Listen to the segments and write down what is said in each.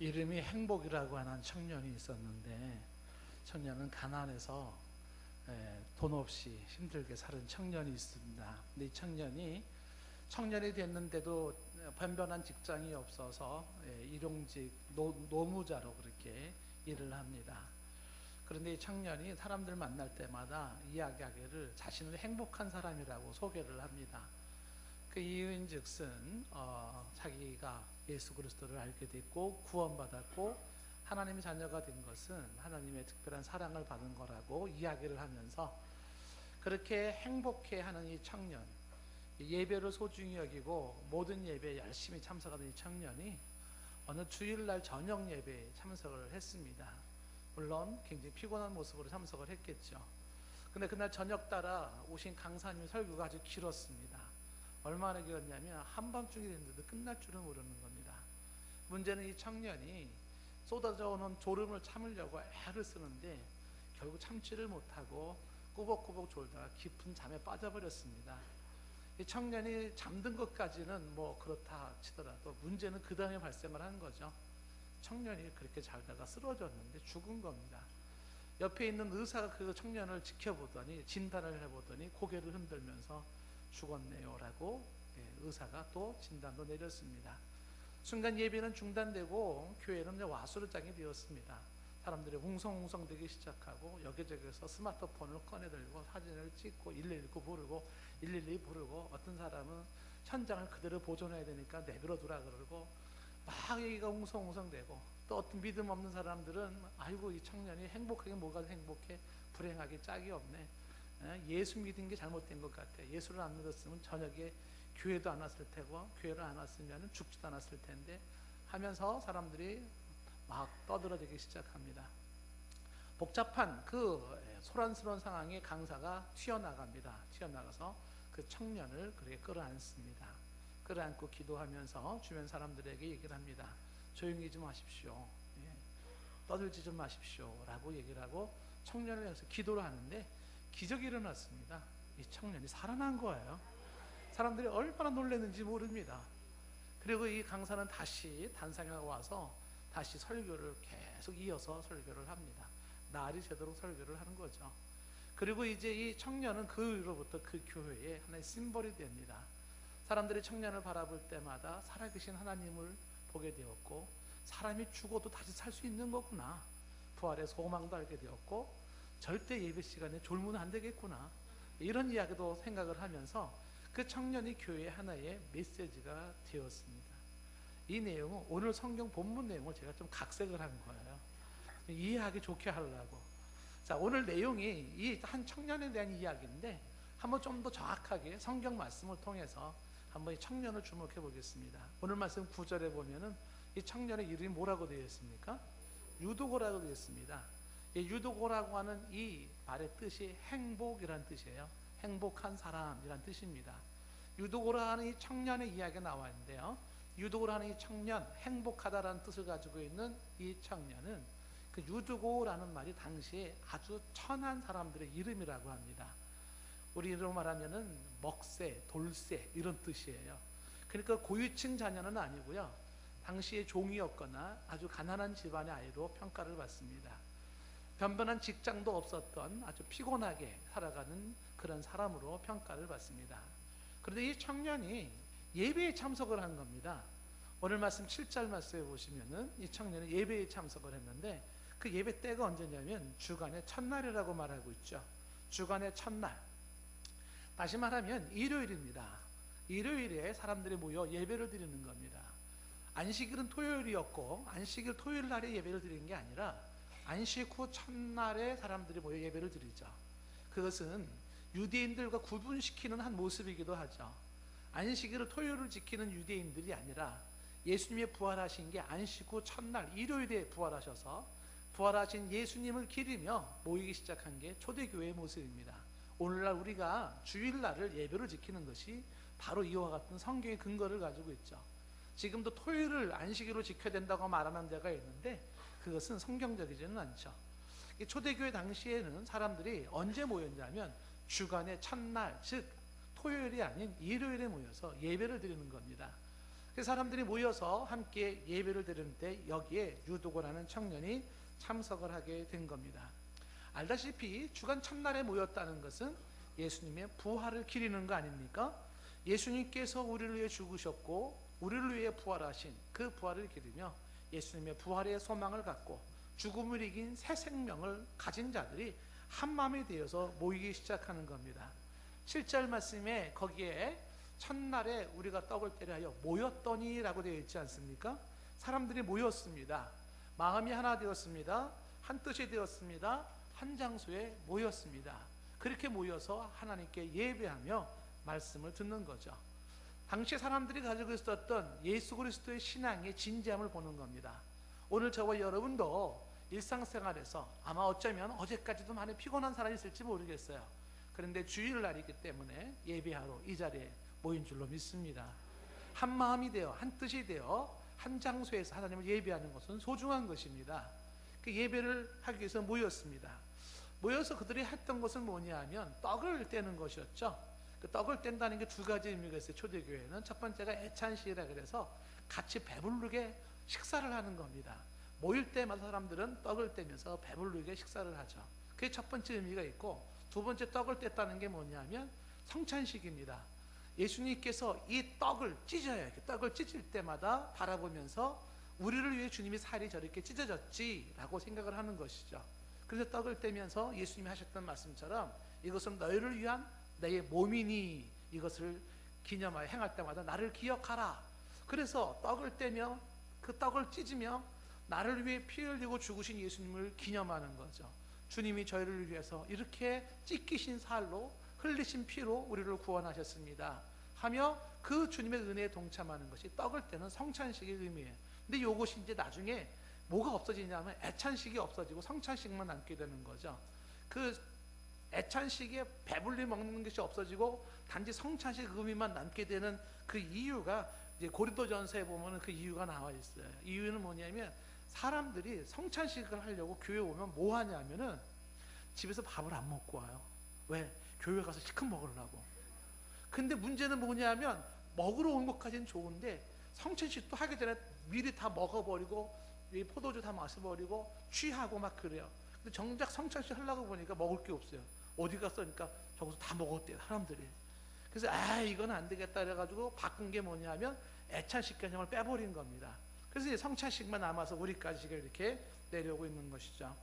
이름이 행복이라고 하는 청년이 있었는데, 청년은 가난해서 돈 없이 힘들게 사는 청년이 있습니다. 근데 이 청년이 됐는데도 변변한 직장이 없어서 일용직 노무자로 그렇게 일을 합니다. 그런데 이 청년이 사람들 만날 때마다 이야기하기를 자신을 행복한 사람이라고 소개를 합니다. 그 이유인즉슨 자기가 예수 그리스도를 알게 됐고 구원받았고 하나님의 자녀가 된 것은 하나님의 특별한 사랑을 받은 거라고 이야기를 하면서, 그렇게 행복해하는 이 청년, 예배를 소중히 여기고 모든 예배에 열심히 참석하는 이 청년이 어느 주일날 저녁 예배에 참석을 했습니다. 물론 굉장히 피곤한 모습으로 참석을 했겠죠. 근데 그날 저녁 따라 오신 강사님 설교가 아주 길었습니다. 얼마나 길었냐면 한밤중이 됐는데도 끝날 줄은 모르는 겁니다. 문제는 이 청년이 쏟아져 오는 졸음을 참으려고 애를 쓰는데 결국 참지를 못하고 꾸벅꾸벅 졸다가 깊은 잠에 빠져버렸습니다. 이 청년이 잠든 것까지는 뭐 그렇다 치더라도 문제는 그 다음에 발생을 한 거죠. 청년이 그렇게 잘다가 쓰러졌는데 죽은 겁니다. 옆에 있는 의사가 그 청년을 지켜보더니 진단을 해보더니 고개를 흔들면서 죽었네요 라고 의사가 또 진단도 내렸습니다. 순간 예배는 중단되고 교회는 와수르장이 되었습니다. 사람들이 웅성웅성 되기 시작하고 여기저기서 스마트폰을 꺼내들고 사진을 찍고 119 부르고 112 부르고, 어떤 사람은 현장을 그대로 보존해야 되니까 내버려두라 그러고 막 얘기가 웅성웅성되고, 또 어떤 믿음 없는 사람들은 아이고 이 청년이 행복하게 뭐가 행복해, 불행하게 짝이 없네, 예수 믿은 게 잘못된 것 같아, 예수를 안 믿었으면 저녁에 교회도 안 왔을 테고 교회를 안 왔으면 죽지도 않았을 텐데 하면서 사람들이 막 떠들어대기 시작합니다. 복잡한 그 소란스러운 상황에 강사가 튀어나갑니다. 튀어나가서 그 청년을 그렇게 끌어안습니다. 끌어안고 기도하면서 주변 사람들에게 얘기를 합니다. 조용히 좀 하십시오, 떠들지 좀 마십시오 라고 얘기를 하고 청년을 향해서 기도를 하는데 기적이 일어났습니다. 이 청년이 살아난 거예요. 사람들이 얼마나 놀랐는지 모릅니다. 그리고 이 강사는 다시 단상에 와서 다시 설교를 계속 이어서 설교를 합니다. 날이 새도록 설교를 하는 거죠. 그리고 이제 이 청년은 그 이후로부터 그 교회의 하나의 심벌이 됩니다. 사람들이 청년을 바라볼 때마다 살아계신 하나님을 보게 되었고, 사람이 죽어도 다시 살 수 있는 거구나, 부활의 소망도 알게 되었고, 절대 예배 시간에 졸면 안 되겠구나, 이런 이야기도 생각을 하면서 그 청년이 교회의 하나의 메시지가 되었습니다. 이 내용은 오늘 성경 본문 내용을 제가 좀 각색을 한 거예요. 이해하기 좋게 하려고. 자, 오늘 내용이 이 한 청년에 대한 이야기인데 한번 좀 더 정확하게 성경 말씀을 통해서 한번 이 청년을 주목해 보겠습니다. 오늘 말씀 9절에 보면은 이 청년의 이름이 뭐라고 되어 있습니까? 유두고라고 되어 있습니다. 이 유두고라고 하는 이 말의 뜻이 행복이라는 뜻이에요. 행복한 사람이란 뜻입니다. 유두고라 하는 이 청년의 이야기가 나와 있는데요, 유두고라 하는 이 청년, 행복하다라는 뜻을 가지고 있는 이 청년은 그 유두고라는 말이 당시에 아주 천한 사람들의 이름이라고 합니다. 우리로 말하면은 먹새, 돌새 이런 뜻이에요. 그러니까 고위층 자녀는 아니고요, 당시에 종이었거나 아주 가난한 집안의 아이로 평가를 받습니다. 변변한 직장도 없었던 아주 피곤하게 살아가는 그런 사람으로 평가를 받습니다. 그런데 이 청년이 예배에 참석을 한 겁니다. 오늘 말씀 7절 말씀에 보시면은 이 청년이 예배에 참석을 했는데 그 예배 때가 언제냐면 주간의 첫날이라고 말하고 있죠. 주간의 첫날, 다시 말하면 일요일입니다. 일요일에 사람들이 모여 예배를 드리는 겁니다. 안식일은 토요일이었고 안식일 토요일 날에 예배를 드리는 게 아니라 안식 후 첫날에 사람들이 모여 예배를 드리죠. 그것은 유대인들과 구분시키는 한 모습이기도 하죠. 안식일을 토요일을 지키는 유대인들이 아니라 예수님의 부활하신 게 안식 후 첫날 일요일에 부활하셔서 부활하신 예수님을 기리며 모이기 시작한 게 초대교회의 모습입니다. 오늘날 우리가 주일날을 예배로 지키는 것이 바로 이와 같은 성경의 근거를 가지고 있죠. 지금도 토요일을 안식일로 지켜야 된다고 말하는 데가 있는데 그것은 성경적이지는 않죠. 초대교회 당시에는 사람들이 언제 모였냐면 주간의 첫날, 즉 토요일이 아닌 일요일에 모여서 예배를 드리는 겁니다. 그 사람들이 모여서 함께 예배를 드리는데 여기에 유도고라는 청년이 참석을 하게 된 겁니다. 알다시피 주간 첫날에 모였다는 것은 예수님의 부활을 기리는 거 아닙니까? 예수님께서 우리를 위해 죽으셨고 우리를 위해 부활하신 그 부활을 기리며 예수님의 부활의 소망을 갖고 죽음을 이긴 새 생명을 가진 자들이 한마음이 되어서 모이기 시작하는 겁니다. 7절 말씀에 거기에 첫날에 우리가 떡을 떼려 하여 모였더니 라고 되어 있지 않습니까? 사람들이 모였습니다. 마음이 하나 되었습니다. 한 뜻이 되었습니다. 한 장소에 모였습니다. 그렇게 모여서 하나님께 예배하며 말씀을 듣는 거죠. 당시 사람들이 가지고 있었던 예수 그리스도의 신앙의 진지함을 보는 겁니다. 오늘 저와 여러분도 일상생활에서 아마 어쩌면 어제까지도 많이 피곤한 사람이 있을지 모르겠어요. 그런데 주일날이기 때문에 예배하러 이 자리에 모인 줄로 믿습니다. 한 마음이 되어 한 뜻이 되어 한 장소에서 하나님을 예배하는 것은 소중한 것입니다. 그 예배를 하기 위해서 모였습니다. 모여서 그들이 했던 것은 뭐냐 하면 떡을 떼는 것이었죠. 그 떡을 뗀다는 게 두 가지 의미가 있어요. 초대교회는 첫 번째가 애찬식이라 그래서 같이 배부르게 식사를 하는 겁니다. 모일 때마다 사람들은 떡을 떼면서 배부르게 식사를 하죠. 그게 첫 번째 의미가 있고, 두 번째 떡을 뗐다는 게 뭐냐 하면 성찬식입니다. 예수님께서 이 떡을 찢어요. 이렇게 떡을 찢을 때마다 바라보면서 우리를 위해 주님이 살이 저렇게 찢어졌지라고 생각을 하는 것이죠. 그래서 떡을 떼면서 예수님이 하셨던 말씀처럼 이것은 너희를 위한 내 몸이니 이것을 기념하여 행할 때마다 나를 기억하라. 그래서 떡을 떼며 그 떡을 찢으며 나를 위해 피 흘리고 죽으신 예수님을 기념하는 거죠. 주님이 저희를 위해서 이렇게 찢기신 살로 흘리신 피로 우리를 구원하셨습니다 하며 그 주님의 은혜에 동참하는 것이 떡을 떼는 성찬식의 의미예요. 근데 이것이 이제 나중에 뭐가 없어지냐면 애찬식이 없어지고 성찬식만 남게 되는 거죠. 그 애찬식에 배불리 먹는 것이 없어지고 단지 성찬식 의미만 남게 되는 그 이유가 이제 고린도전서에 보면 그 이유가 나와 있어요. 이유는 뭐냐면 사람들이 성찬식을 하려고 교회 오면 뭐 하냐면은 집에서 밥을 안 먹고 와요. 왜? 교회 가서 시큼 먹으려고. 근데 문제는 뭐냐면 먹으러 온 것까지는 좋은데 성찬식도 하기 전에 미리 다 먹어버리고 포도주 다 마셔버리고 취하고 막 그래요. 근데 정작 성찬식 하려고 보니까 먹을 게 없어요. 어디 갔으니까 저기서 다 먹었대요, 사람들이. 그래서 이건 안 되겠다 그래가지고 바꾼 게 뭐냐면 애찬식 개념을 빼버린 겁니다. 그래서 이제 성찬식만 남아서 우리까지 이렇게 내려오고 있는 것이죠.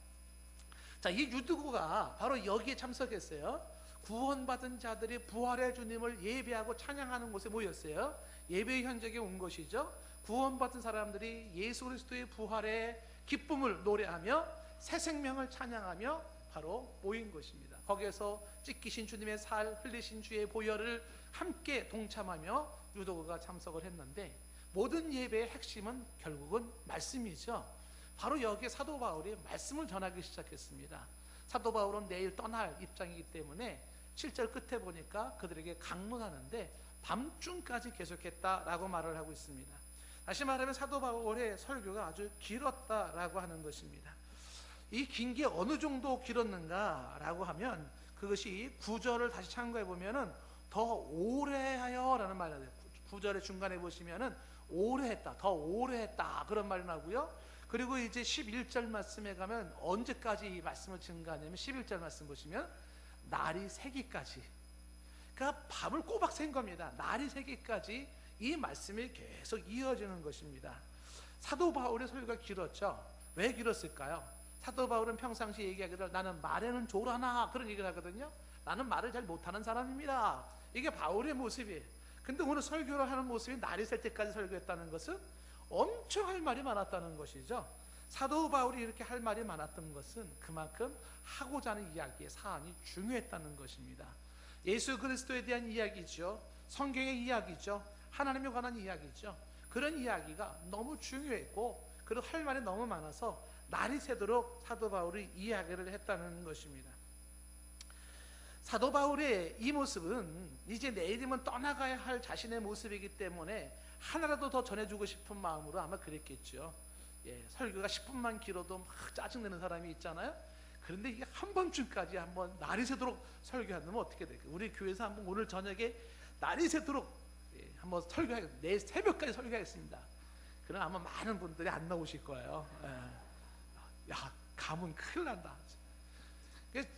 자, 이 유두고가 바로 여기에 참석했어요. 구원받은 자들이 부활의 주님을 예배하고 찬양하는 곳에 모였어요. 예배 현장에 온 것이죠. 구원받은 사람들이 예수 그리스도의 부활의 기쁨을 노래하며 새 생명을 찬양하며 바로 모인 것입니다. 거기에서 찢기신 주님의 살, 흘리신 주의 보혈을 함께 동참하며 유도고가 참석을 했는데, 모든 예배의 핵심은 결국은 말씀이죠. 바로 여기에 사도 바울이 말씀을 전하기 시작했습니다. 사도 바울은 내일 떠날 입장이기 때문에 7절 끝에 보니까 그들에게 강론하는데 밤중까지 계속했다라고 말을 하고 있습니다. 다시 말하면 사도 바울의 설교가 아주 길었다라고 하는 것입니다. 이 긴 게 어느 정도 길었는가라고 하면 그것이 9절을 다시 참고해 보면은 더 오래 하여라는 말이 나와요. 9절의 중간에 보시면은 오래 했다, 더 오래 했다 그런 말이 나오고요. 그리고 이제 11절 말씀에 가면 언제까지 이 말씀을 증가하냐면 11절 말씀 보시면 날이 새기까지, 그러니까 밤을 꼬박 샌 겁니다. 날이 새기까지 이 말씀이 계속 이어지는 것입니다. 사도 바울의 설교가 길었죠. 왜 길었을까요? 사도 바울은 평상시 얘기하기를 나는 말에는 조라나 그런 얘기를 하거든요. 나는 말을 잘 못하는 사람입니다. 이게 바울의 모습이에요. 근데 오늘 설교를 하는 모습이 날이 셀 때까지 설교했다는 것은 엄청 할 말이 많았다는 것이죠. 사도 바울이 이렇게 할 말이 많았던 것은 그만큼 하고자 하는 이야기의 사안이 중요했다는 것입니다. 예수 그리스도에 대한 이야기죠. 성경의 이야기죠. 하나님에 관한 이야기죠. 그런 이야기가 너무 중요했고 그리고 할 말이 너무 많아서 날이 새도록 사도 바울이 이야기를 했다는 것입니다. 사도 바울의 이 모습은 이제 내일이면 떠나가야 할 자신의 모습이기 때문에 하나라도 더 전해주고 싶은 마음으로 아마 그랬겠죠. 설교가 10분만 길어도 막 짜증내는 사람이 있잖아요. 그런데 이게 한 번쯤까지 한번 날이 새도록 설교하면 어떻게 될까요? 우리 교회에서 한번 오늘 저녁에 날이 새도록 한번 설교하겠습니다. 내일 새벽까지 설교하겠습니다. 그럼 아마 많은 분들이 안 나오실 거예요. 야, 가면 큰일 난다.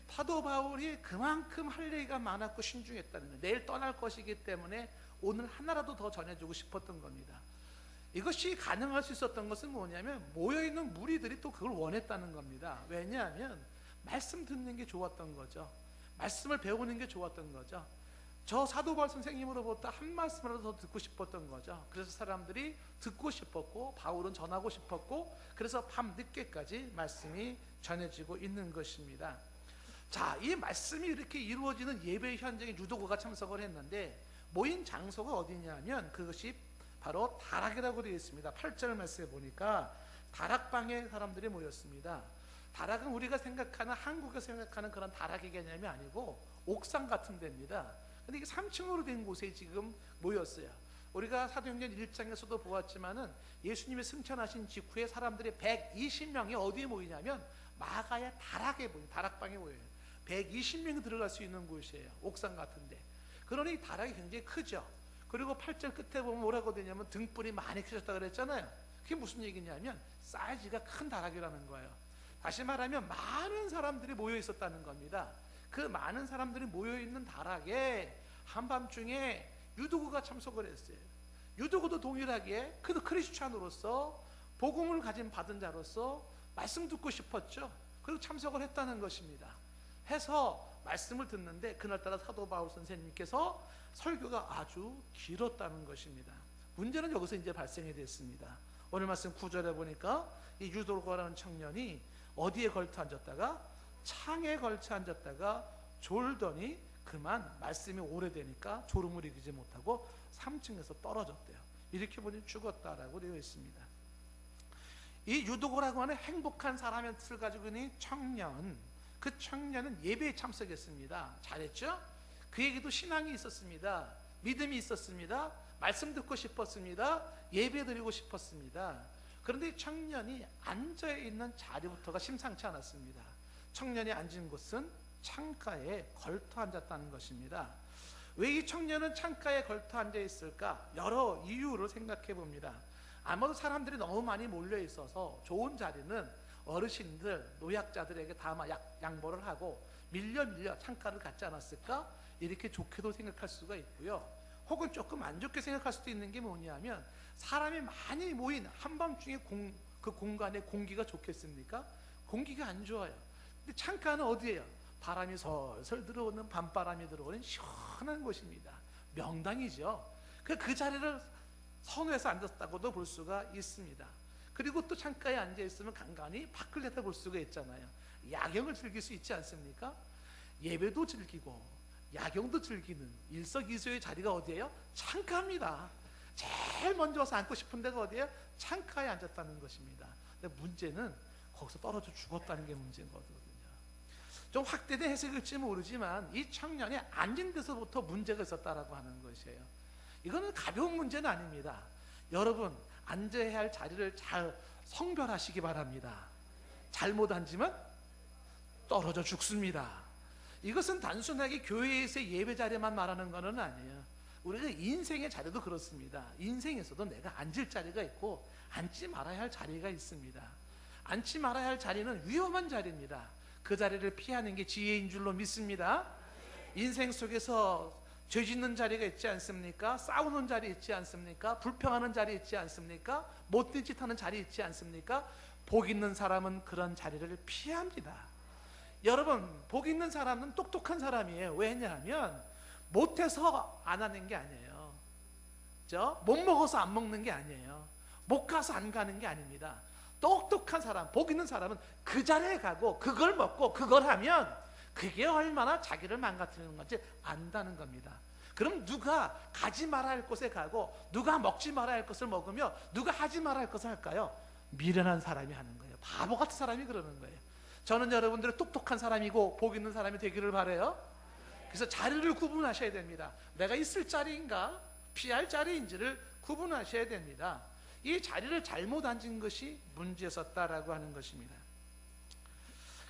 사도 바울이 그만큼 할 얘기가 많았고 신중했다는 거예요. 내일 떠날 것이기 때문에 오늘 하나라도 더 전해주고 싶었던 겁니다. 이것이 가능할 수 있었던 것은 뭐냐면 모여있는 무리들이 또 그걸 원했다는 겁니다. 왜냐하면 말씀 듣는 게 좋았던 거죠. 말씀을 배우는 게 좋았던 거죠. 저 사도 바울 선생님으로부터 한 말씀이라도 더 듣고 싶었던 거죠. 그래서 사람들이 듣고 싶었고 바울은 전하고 싶었고 그래서 밤 늦게까지 말씀이 전해지고 있는 것입니다. 자, 이 말씀이 이렇게 이루어지는 예배 현장에 유도구가 참석을 했는데 모인 장소가 어디냐면 그것이 바로 다락이라고 되어 있습니다. 8절 말씀에 보니까 다락방에 사람들이 모였습니다. 다락은 우리가 생각하는 한국에서 생각하는 그런 다락의 개념이 아니고 옥상 같은 데입니다. 근데 이게 3층으로 된 곳에 지금 모였어요. 우리가 사도행전 1장에서도 보았지만은 예수님이 승천하신 직후에 사람들이 120명이 어디에 모이냐면 마가의 다락에 모여요. 다락방에 모여요. 120명이 들어갈 수 있는 곳이에요. 옥상 같은데. 그러니 다락이 굉장히 크죠. 그리고 8절 끝에 보면 뭐라고 되냐면 등불이 많이 켜졌다 그랬잖아요. 그게 무슨 얘기냐면 사이즈가 큰 다락이라는 거예요. 다시 말하면 많은 사람들이 모여 있었다는 겁니다. 그 많은 사람들이 모여 있는 다락에 한밤중에 유도구가 참석을 했어요. 유도구도 동일하게 그도 크리스찬으로서 복음을 받은 자로서 말씀 듣고 싶었죠. 그리고 참석을 했다는 것입니다. 해서 말씀을 듣는데 그날따라 사도 바울 선생님께서 설교가 아주 길었다는 것입니다. 문제는 여기서 이제 발생이 됐습니다. 오늘 말씀 9절에 보니까 이 유도구라는 청년이 어디에 걸터 앉았다가 창에 걸쳐 앉았다가 졸더니 그만 말씀이 오래되니까 졸음을 이기지 못하고 3층에서 떨어졌대요. 이렇게 보니 죽었다라고 되어 있습니다. 이 유도구라고 하는 행복한 사람의 뜻을 가지고 있는 청년, 그 청년은 예배에 참석했습니다. 잘했죠? 그에게도 신앙이 있었습니다. 믿음이 있었습니다. 말씀 듣고 싶었습니다. 예배 드리고 싶었습니다. 그런데 청년이 앉아있는 자리부터가 심상치 않았습니다. 청년이 앉은 곳은 창가에 걸터 앉았다는 것입니다. 왜 이 청년은 창가에 걸터 앉아 있을까? 여러 이유를 생각해 봅니다. 아마도 사람들이 너무 많이 몰려 있어서 좋은 자리는 어르신들, 노약자들에게 다 양보를 하고 밀려 창가를 갖지 않았을까? 이렇게 좋게도 생각할 수가 있고요. 혹은 조금 안 좋게 생각할 수도 있는 게 뭐냐면 사람이 많이 모인 한밤중에 그 공간에 공기가 좋겠습니까? 공기가 안 좋아요. 근데 창가는 어디예요? 바람이 설설 들어오는 밤바람이 들어오는 시원한 곳입니다. 명당이죠. 그 자리를 선호해서 앉았다고도 볼 수가 있습니다. 그리고 또 창가에 앉아 있으면 간간히 밖을 내다볼 수가 있잖아요. 야경을 즐길 수 있지 않습니까? 예배도 즐기고 야경도 즐기는 일석이조의 자리가 어디예요? 창가입니다. 제일 먼저 와서 앉고 싶은 데가 어디예요? 창가에 앉았다는 것입니다. 근데 문제는 거기서 떨어져 죽었다는 게 문제인 거거든요. 좀 확대된 해석일지 모르지만 이 청년이 앉은 데서부터 문제가 있었다라고 하는 것이에요. 이거는 가벼운 문제는 아닙니다. 여러분, 앉아야 할 자리를 잘 성별하시기 바랍니다. 잘못 앉으면 떨어져 죽습니다. 이것은 단순하게 교회에서의 예배 자리만 말하는 것은 아니에요. 우리가 인생의 자리도 그렇습니다. 인생에서도 내가 앉을 자리가 있고 앉지 말아야 할 자리가 있습니다. 앉지 말아야 할 자리는 위험한 자리입니다. 그 자리를 피하는 게 지혜인 줄로 믿습니다. 인생 속에서 죄 짓는 자리가 있지 않습니까? 싸우는 자리 있지 않습니까? 불평하는 자리 있지 않습니까? 못된 짓 하는 자리 있지 않습니까? 복 있는 사람은 그런 자리를 피합니다. 여러분, 복 있는 사람은 똑똑한 사람이에요. 왜냐하면 못해서 안 하는 게 아니에요. 못 먹어서 안 먹는 게 아니에요. 못 가서 안 가는 게 아닙니다. 똑똑한 사람, 복 있는 사람은 그 자리에 가고 그걸 먹고 그걸 하면 그게 얼마나 자기를 망가뜨리는 건지 안다는 겁니다. 그럼 누가 가지 말아야 할 곳에 가고 누가 먹지 말아야 할 것을 먹으며 누가 하지 말아야 할 것을 할까요? 미련한 사람이 하는 거예요. 바보 같은 사람이 그러는 거예요. 저는 여러분들의 똑똑한 사람이고 복 있는 사람이 되기를 바라요. 그래서 자리를 구분하셔야 됩니다. 내가 있을 자리인가 피할 자리인지를 구분하셔야 됩니다. 이 자리를 잘못 앉은 것이 문제였었다라고 하는 것입니다.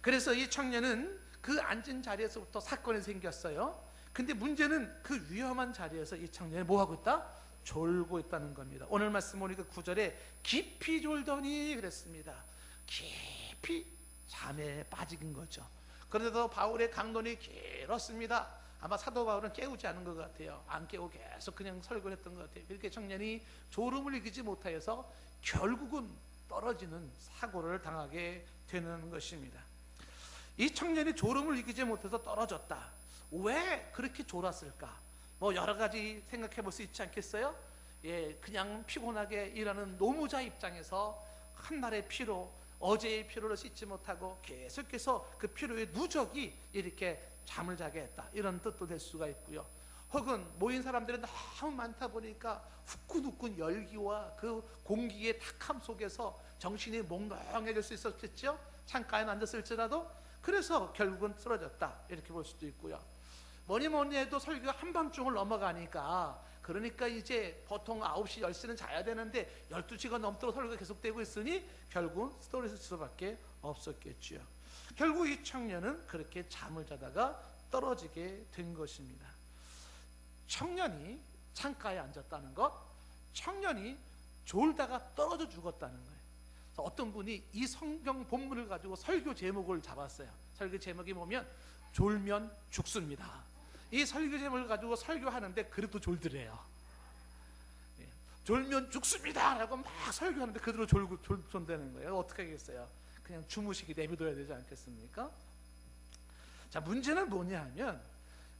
그래서 이 청년은 그 앉은 자리에서부터 사건이 생겼어요. 근데 문제는 그 위험한 자리에서 이 청년이 뭐하고 있다? 졸고 있다는 겁니다. 오늘 말씀 보니까 9절에 깊이 졸더니 그랬습니다. 깊이 잠에 빠진 거죠. 그런데도 바울의 강론이 길었습니다. 아마 사도 바울은 깨우지 않은 것 같아요. 안 깨우고 계속 그냥 설교를 했던 것 같아요. 이렇게 청년이 졸음을 이기지 못하여서 결국은 떨어지는 사고를 당하게 되는 것입니다. 이 청년이 졸음을 이기지 못해서 떨어졌다. 왜 그렇게 졸았을까? 뭐 여러 가지 생각해 볼 수 있지 않겠어요? 그냥 피곤하게 일하는 노무자 입장에서 한날의 피로, 어제의 피로를 씻지 못하고 계속해서 그 피로의 누적이 이렇게 잠을 자게 했다, 이런 뜻도 될 수가 있고요. 혹은 모인 사람들이 너무 많다 보니까 후끈후끈 열기와 그 공기의 탁함 속에서 정신이 몽롱해질 수 있었겠죠. 창가에 앉았을지라도. 그래서 결국은 쓰러졌다, 이렇게 볼 수도 있고요. 뭐니 해도 설교가 한밤중을 넘어가니까, 그러니까 이제 보통 9시, 10시는 자야 되는데 12시가 넘도록 설교가 계속되고 있으니 결국은 쓰러질 수밖에 없었겠죠. 결국 이 청년은 그렇게 잠을 자다가 떨어지게 된 것입니다. 청년이 창가에 앉았다는 것, 청년이 졸다가 떨어져 죽었다는 거예요. 어떤 분이 이 성경 본문을 가지고 설교 제목을 잡았어요. 설교 제목이 보면 졸면 죽습니다. 이 설교 제목을 가지고 설교하는데 그래도 졸더래요. 졸면 죽습니다 라고 막 설교하는데 그대로 졸다는 거예요. 어떻게 하겠어요? 그냥 주무시기 내버려야 되지 않겠습니까? 자, 문제는 뭐냐 하면,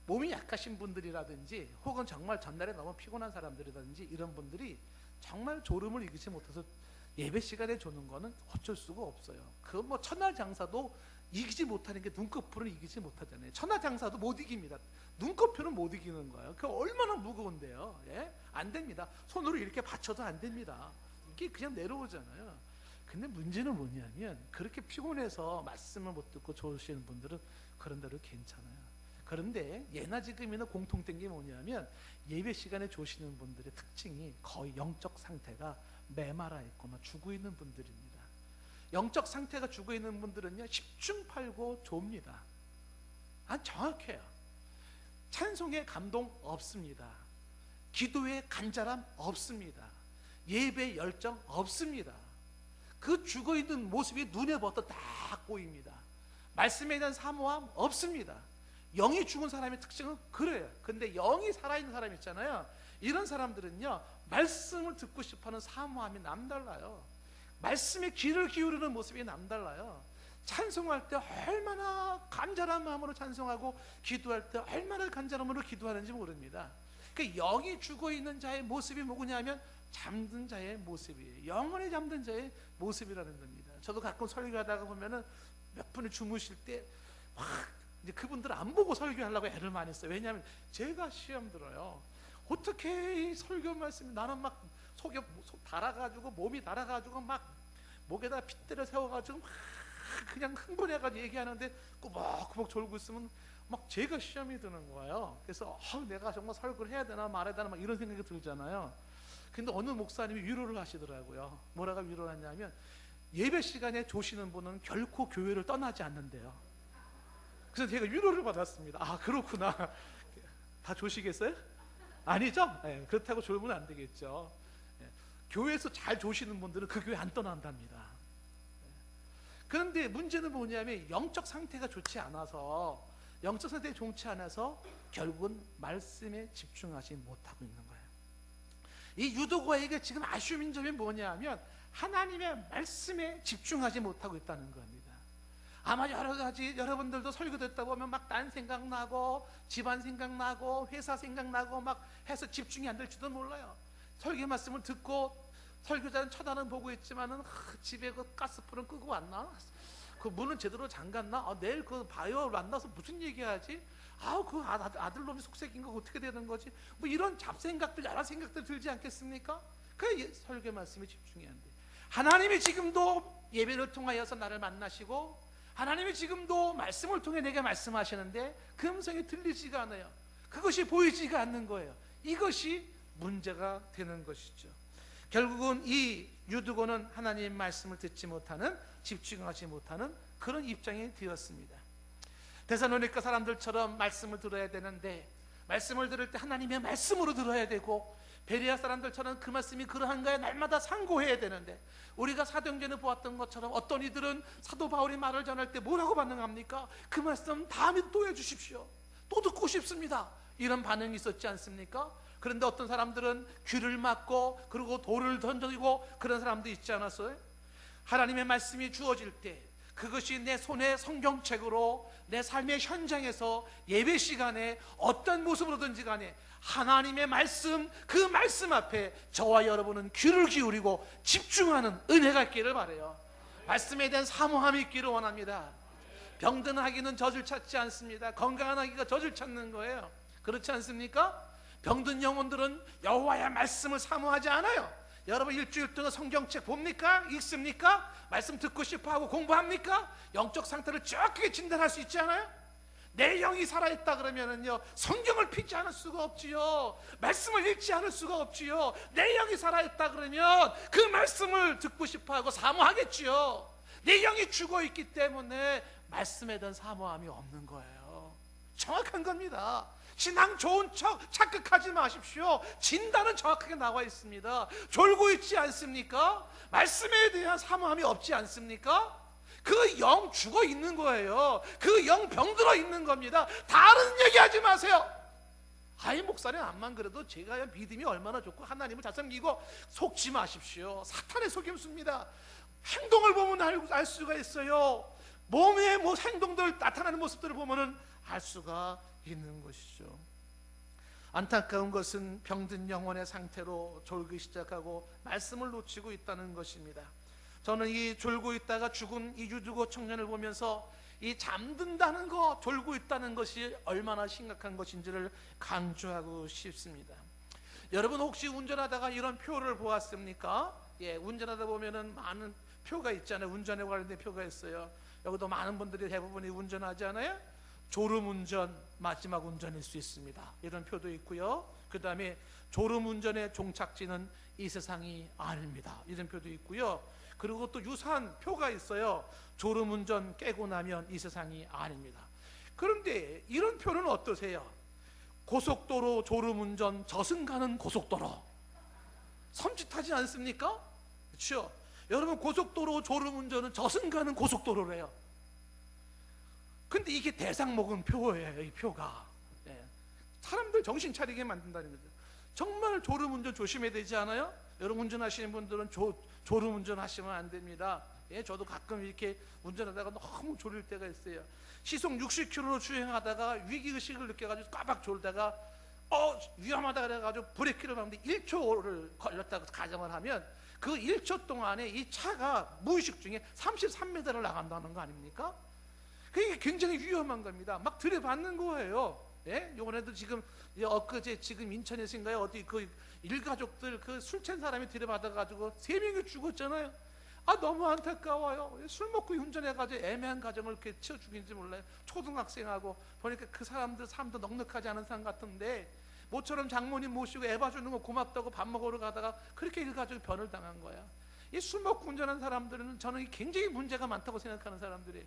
몸이 약하신 분들이라든지 혹은 정말 전날에 너무 피곤한 사람들이라든지 이런 분들이 정말 졸음을 이기지 못해서 예배 시간에 조는 거는 어쩔 수가 없어요. 그 뭐 천하장사도 이기지 못하는 게 눈꺼풀은 이기지 못하잖아요. 천하장사도 못 이깁니다. 눈꺼풀은 못 이기는 거예요. 그 얼마나 무거운데요. 안 됩니다. 손으로 이렇게 받쳐도 안 됩니다. 이게 그냥 내려오잖아요. 근데 문제는 뭐냐면, 그렇게 피곤해서 말씀을 못 듣고 좋으시는 분들은 그런 대로 괜찮아요. 그런데 예나 지금이나 공통된 게 뭐냐면, 예배 시간에 조시는 분들의 특징이 거의 영적 상태가 메마라 있거나 죽어 있는 분들입니다. 영적 상태가 죽어 있는 분들은요, 10중 8구 좁니다. 정확해요. 찬송에 감동 없습니다. 기도에 간절함 없습니다. 예배 열정 없습니다. 그 죽어 있는 모습이 눈에 벗어 딱 보입니다. 말씀에 대한 사모함 없습니다. 영이 죽은 사람의 특징은 그래요. 근데 영이 살아있는 사람 있잖아요. 이런 사람들은요, 말씀을 듣고 싶어하는 사모함이 남달라요. 말씀에 귀를 기울이는 모습이 남달라요. 찬송할 때 얼마나 간절한 마음으로 찬송하고, 기도할 때 얼마나 간절한 마음으로 기도하는지 모릅니다. 그 영이 죽어있는 자의 모습이 뭐냐면 잠든 자의 모습이에요. 영원히 잠든 자의 모습이라는 겁니다. 저도 가끔 설교하다가 보면은 몇 분이 주무실 때 막 이제 그분들 안 보고 설교하려고 애를 많이 써요. 왜냐하면 제가 시험 들어요. 어떻게 이 설교 말씀이, 나는 막 속에 달아가지고, 몸이 달아가지고 막 목에다 핏대를 세워가지고 막 그냥 흥분해가지고 얘기하는데 꾸벅꾸벅 졸고 있으면 막 제가 시험이 드는 거예요. 그래서 내가 정말 설교를 해야 되나 말아야 되나 막 이런 생각이 들잖아요. 근데 어느 목사님이 위로를 하시더라고요. 뭐라고 위로를 하냐면, 예배 시간에 조시는 분은 결코 교회를 떠나지 않는데요. 그래서 제가 위로를 받았습니다. 그렇구나. 다 조시겠어요? 아니죠? 그렇다고 졸면 안 되겠죠. 교회에서 잘 조시는 분들은 그 교회 안 떠난답니다. 그런데 문제는 뭐냐면, 영적 상태가 좋지 않아서, 영적 상태가 좋지 않아서 결국은 말씀에 집중하지 못하고 있는 거예요. 이 유도가에게 지금 아쉬운 점이 뭐냐면, 하나님의 말씀에 집중하지 못하고 있다는 겁니다. 아마 여러 가지, 여러분들도 설교 듣다 보면 막 딴 생각나고 집안 생각나고 회사 생각나고 막 해서 집중이 안 될지도 몰라요. 설교 말씀을 듣고 설교자는 쳐다는 보고 있지만은 집에 그 가스불은 끄고 왔나? 그 문은 제대로 잠갔나? 내일 그 바이오 만나서 무슨 얘기하지? 그 아들놈이 속색인 거 어떻게 되는 거지? 뭐 이런 잡생각들, 여러 생각들 들지 않겠습니까? 그 설교 말씀에 집중이 안 돼. 하나님이 지금도 예배를 통하여서 나를 만나시고, 하나님이 지금도 말씀을 통해 내게 말씀하시는데 그 음성이 들리지가 않아요. 그것이 보이지가 않는 거예요. 이것이 문제가 되는 것이죠. 결국은 이 유두고는 하나님의 말씀을 듣지 못하는, 집중하지 못하는 그런 입장이 되었습니다. 데살로니가 사람들처럼 말씀을 들어야 되는데, 말씀을 들을 때 하나님의 말씀으로 들어야 되고, 베레아 사람들처럼 그 말씀이 그러한가에 날마다 상고해야 되는데, 우리가 사도행전에 보았던 것처럼 어떤 이들은 사도 바울이 말을 전할 때 뭐라고 반응합니까? 그 말씀 다음에 또 해주십시오, 또 듣고 싶습니다, 이런 반응이 있었지 않습니까? 그런데 어떤 사람들은 귀를 막고 그리고 돌을 던지고 그런 사람도 있지 않았어요? 하나님의 말씀이 주어질 때 그것이 내 손에 성경책으로 내 삶의 현장에서 예배 시간에 어떤 모습으로든지 간에 하나님의 말씀, 그 말씀 앞에 저와 여러분은 귀를 기울이고 집중하는 은혜가 있기를 바라요. 말씀에 대한 사모함이 있기를 원합니다. 병든 아기는 젖을 찾지 않습니다. 건강한 아기가 젖을 찾는 거예요. 그렇지 않습니까? 병든 영혼들은 여호와의 말씀을 사모하지 않아요. 여러분 일주일 동안 성경책 봅니까? 읽습니까? 말씀 듣고 싶어하고 공부합니까? 영적 상태를 정확하게 진단할 수 있지 않아요? 내 영이 살아있다 그러면은요, 성경을 펴지 않을 수가 없지요. 말씀을 읽지 않을 수가 없지요. 내 영이 살아있다 그러면 그 말씀을 듣고 싶어하고 사모하겠지요. 내 영이 죽어있기 때문에 말씀에 대한 사모함이 없는 거예요. 정확한 겁니다. 신앙 좋은 척 착각하지 마십시오. 진단은 정확하게 나와 있습니다. 졸고 있지 않습니까? 말씀에 대한 사모함이 없지 않습니까? 그 영 죽어 있는 거예요. 그 영 병들어 있는 겁니다. 다른 얘기하지 마세요. 아이 목사님 암만 그래도 제가 믿음이 얼마나 좋고 하나님을 잘 섬기고, 속지 마십시오. 사탄의 속임수입니다. 행동을 보면 알 수가 있어요. 몸의 행동들, 나타나는 모습들을 보면은 알 수가 있는 것이죠. 안타까운 것은 병든 영혼의 상태로 졸기 시작하고 말씀을 놓치고 있다는 것입니다. 저는 이 졸고 있다가 죽은 이 유두고 청년을 보면서 이 잠든다는 것, 졸고 있다는 것이 얼마나 심각한 것인지를 강조하고 싶습니다. 여러분 혹시 운전하다가 이런 표를 보았습니까? 예, 운전하다 보면은 많은 표가 있잖아요. 운전에 관련된 표가 있어요. 여기도 많은 분들이 대부분이 운전하지 않아요? 졸음운전 마지막 운전일 수 있습니다, 이런 표도 있고요. 그 다음에 졸음운전의 종착지는 이 세상이 아닙니다, 이런 표도 있고요. 그리고 또 유사한 표가 있어요. 졸음운전 깨고 나면 이 세상이 아닙니다. 그런데 이런 표는 어떠세요? 고속도로 졸음운전 저승가는 고속도로. 섬찟하지 않습니까? 그렇죠? 여러분 고속도로 졸음운전은 저승가는 고속도로래요. 근데 이게 대상목은 표예요. 이 표가. 예. 사람들 정신 차리게 만든다는 거죠. 정말 졸음운전 조심해야 되지 않아요? 여러분 운전하시는 분들은 졸음운전 하시면 안 됩니다. 예, 저도 가끔 이렇게 운전하다가 너무 졸릴 때가 있어요. 시속 60km로 주행하다가 위기의식을 느껴가지고 까박 졸다가 위험하다 그래가지고 브레이크를 밟는데 1초를 걸렸다고 가정을 하면 그 1초 동안에 이 차가 무의식 중에 33m를 나간다는 거 아닙니까? 그게 굉장히 위험한 겁니다. 막 들이받는 거예요. 예? 요번에도 지금 엊그제 지금 인천에서인가요? 어디 그 일가족들 그 술 취한 사람이 들이받아가지고 3명이 죽었잖아요. 너무 안타까워요. 술 먹고 운전해가지고 애매한 가정을 이렇게 치워 죽인지 몰라요. 초등학생하고 보니까 그 사람들 삶도 넉넉하지 않은 사람 같은데, 모처럼 장모님 모시고 애 봐주는 거 고맙다고 밥 먹으러 가다가 그렇게 일가족이 변을 당한 거야. 이 술 먹고 운전하는 사람들은 저는 굉장히 문제가 많다고 생각하는 사람들이에요.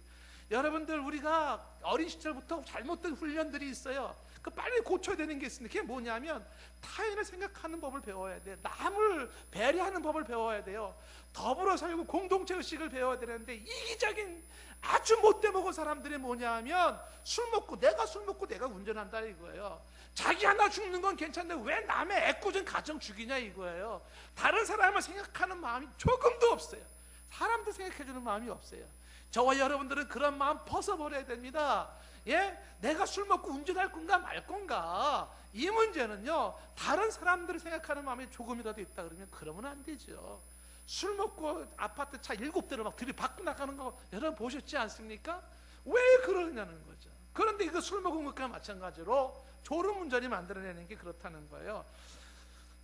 여러분들 우리가 어린 시절부터 잘못된 훈련들이 있어요. 그 빨리 고쳐야 되는 게 있습니다. 그게 뭐냐면 타인을 생각하는 법을 배워야 돼요. 남을 배려하는 법을 배워야 돼요. 더불어 살고 공동체 의식을 배워야 되는데, 이기적인 아주 못돼 먹은 사람들이 뭐냐면 술 먹고 내가 운전한다 이거예요. 자기 하나 죽는 건 괜찮은데 왜 남의 애꿎은 가정 죽이냐 이거예요. 다른 사람을 생각하는 마음이 조금도 없어요. 사람들 생각해주는 마음이 없어요. 저와 여러분들은 그런 마음 벗어버려야 됩니다. 예? 내가 술 먹고 운전할 건가 말 건가, 이 문제는요, 다른 사람들을 생각하는 마음이 조금이라도 있다 그러면 그러면 안 되죠. 술 먹고 아파트 차 7대를 막 들이받고 나가는 거 여러분 보셨지 않습니까? 왜 그러냐는 거죠. 그런데 이거 술 먹은 것과 마찬가지로 졸음운전이 만들어내는 게 그렇다는 거예요.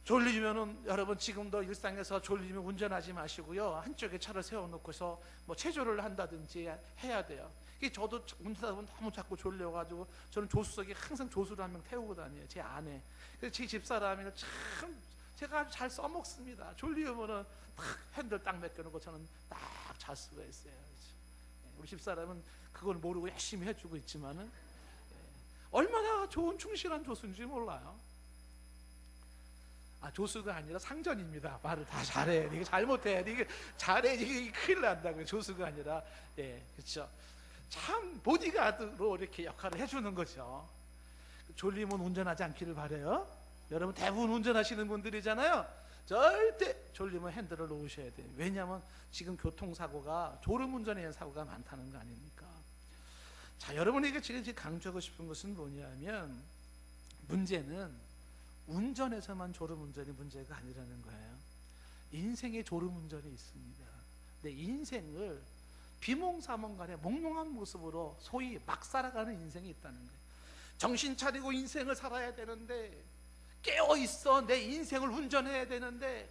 졸리면은 여러분 지금도 일상에서 졸리면 운전하지 마시고요, 한쪽에 차를 세워놓고서 뭐 체조를 한다든지 해야 돼요. 이게 저도 운전하다 보면 너무 자꾸 졸려가지고 저는 조수석에 항상 조수를 한 명 태우고 다녀요, 제 아내. 그래서 제 집사람이 참 제가 아주 잘 써먹습니다. 졸리면은 딱 핸들 딱 맡겨놓고 저는 딱 잘 수가 있어요. 우리 집사람은 그걸 모르고 열심히 해주고 있지만은 얼마나 좋은 충실한 조수인지 몰라요. 조수가 아니라 상전입니다. 말을 다 잘해. 이게 잘못해. 이게 잘해. 이게 큰일 난다고요. 조수가 아니라. 예, 그렇죠. 참 보디가드로 이렇게 역할을 해주는 거죠. 졸리면 운전하지 않기를 바래요. 여러분 대부분 운전하시는 분들이잖아요. 절대 졸리면 핸들을 놓으셔야 돼요. 왜냐하면 지금 교통사고가 졸음운전에 의한 사고가 많다는 거 아닙니까? 자, 여러분에게 지금 강조하고 싶은 것은 뭐냐면, 문제는 운전에서만 졸음운전이 문제가 아니라는 거예요. 인생에 졸음운전이 있습니다. 근데 인생을 비몽사몽간에 몽롱한 모습으로 소위 막 살아가는 인생이 있다는 거예요. 정신 차리고 인생을 살아야 되는데, 깨어있어 내 인생을 운전해야 되는데,